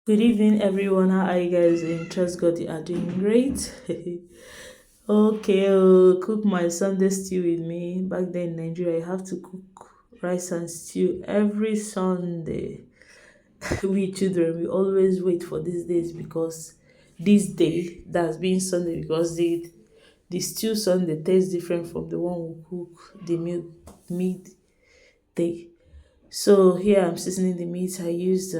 Good evening, everyone. How are you guys doing? Trust God you are doing great. Okay, cook my Sunday stew with me. Back then in Nigeria, I have to cook rice and stew every Sunday. We children, we always wait for these days because this day that's being Sunday because the stew Sunday tastes different from the one we cook the meat day. So here I'm seasoning the meat. I used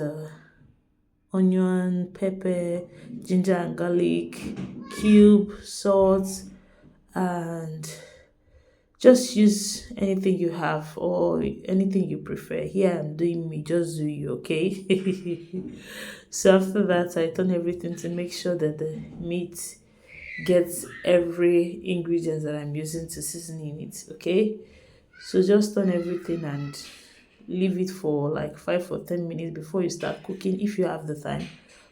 onion, pepper, ginger and garlic, cube, salt, and just use anything you have or anything you prefer. Here I'm doing me, just do you, okay? So after that, I turn everything to make sure that the meat gets every ingredient that I'm using to season in it, okay? So just turn everything and leave it for like 5 or 10 minutes before you start cooking if you have the time.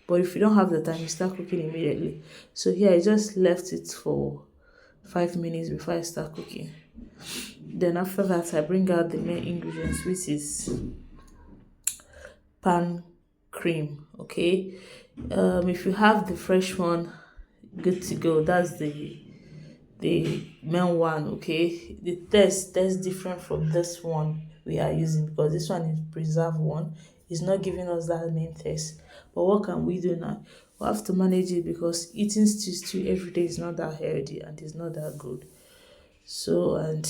But if you don't have the time, you start cooking immediately. So here I just left it for 5 minutes before I start cooking. Then after that, I bring out the main ingredients, which is pan cream. Okay, if you have the fresh one, good to go. That's the main one. Okay, the taste different from this one we are using because this one is preserved one. It's not giving us that main taste. But what can we do now? We have to manage it because eating stew every day is not that healthy and it's not that good. So, and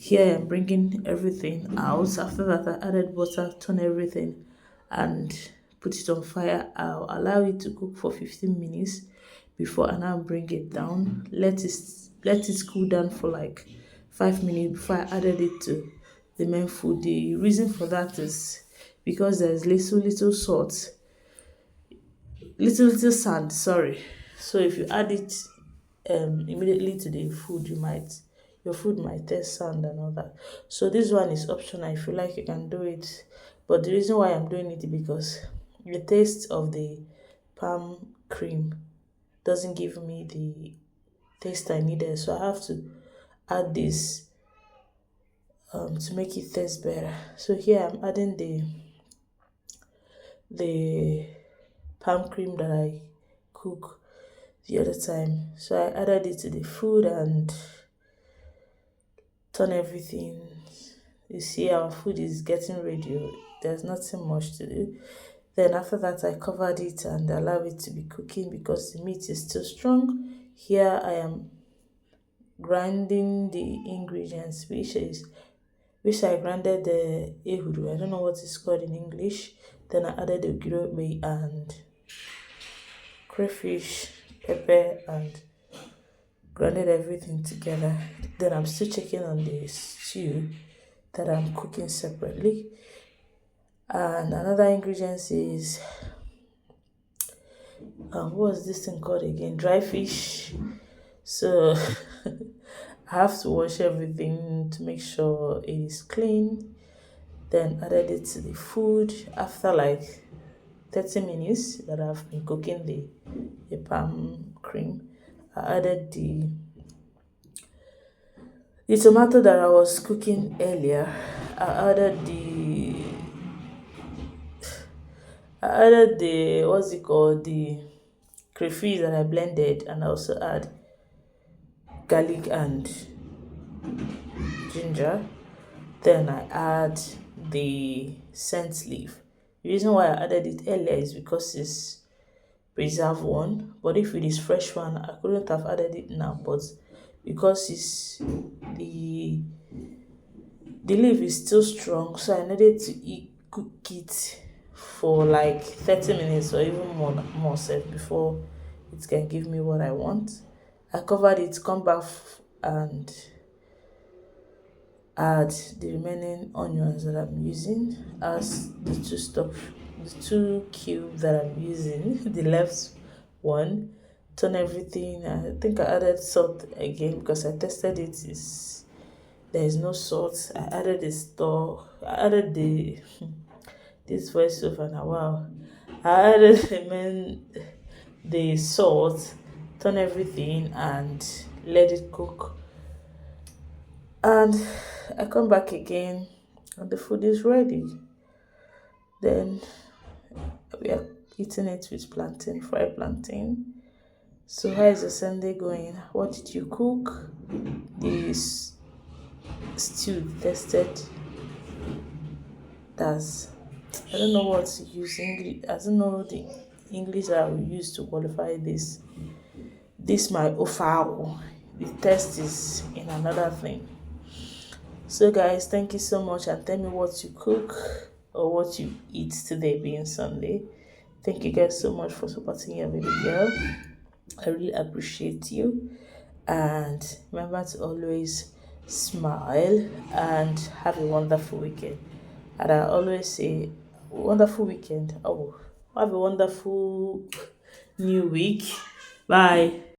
here I'm bringing everything out. After that, I added butter, turn everything, and put it on fire. I'll allow it to cook for 15 minutes before I now bring it down. Let it cool down for like 5 minutes before I added it to the main food. The reason for that is because there's little salt, little sand. Sorry. So if you add it immediately to the food, your food might taste sand and all that. So this one is optional. If you like, you can do it. But the reason why I'm doing it is because the taste of the palm cream doesn't give me the taste I needed. So I have to add this to make it taste better. So here I'm adding the palm cream that I cook the other time. So I added it to the food and turn everything. You see, our food is getting ready. There's nothing much to do. Then after that, I covered it and allow it to be cooking because the meat is still strong. Here I am grinding the ingredients, which I grinded the ehuru. I don't know what it's called in English. Then I added the girobe and crayfish, pepper, and grinded everything together. Then I'm still checking on the stew that I'm cooking separately. And another ingredient is what's this thing called again? Dry fish. So I have to wash everything to make sure it is clean. Then added it to the food after like 30 minutes that I've been cooking the palm cream. I added the tomato that I was cooking earlier. I added the what's it called, the crayfish that I blended, and I also add garlic and ginger. Then I add the scent leaf. The reason why I added it earlier is because it's preserved one, but if it is fresh one, I couldn't have added it now. But because the the leaf is still strong, so I needed to cook it for like 30 minutes or even more sef before it can give me what I want. I covered it, come back and add the remaining onions that I'm using as the two cube that I'm using, the left one. Turn everything. I think I added salt again because I tested it. There is no salt. I added the store. I added the this voiceover now. Wow. I added the salt. Turn everything and let it cook. And I come back again and the food is ready. Then we are eating it with plantain, fried plantain. So how is the Sunday going? What did you cook? This stew tested. That's I don't know what to use English. I don't know the English I will use to qualify this. This my Ofe Akwa. The test is in another thing. So guys, thank you so much and tell me what you cook or what you eat today being Sunday. Thank you guys so much for supporting your baby girl. I really appreciate you. And remember to always smile and have a wonderful weekend. And I always say, wonderful weekend. Oh, have a wonderful new week. Bye.